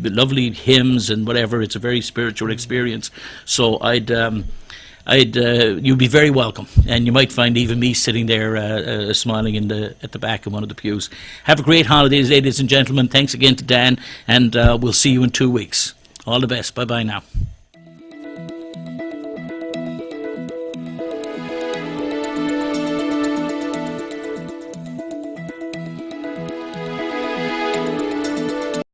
lovely hymns and whatever. It's a very spiritual experience. So you'd be very welcome, and you might find even me sitting there smiling at the back of one of the pews. Have a great holidays, ladies and gentlemen. Thanks again to Dan, and we'll see you in 2 weeks. All the best. Bye bye now.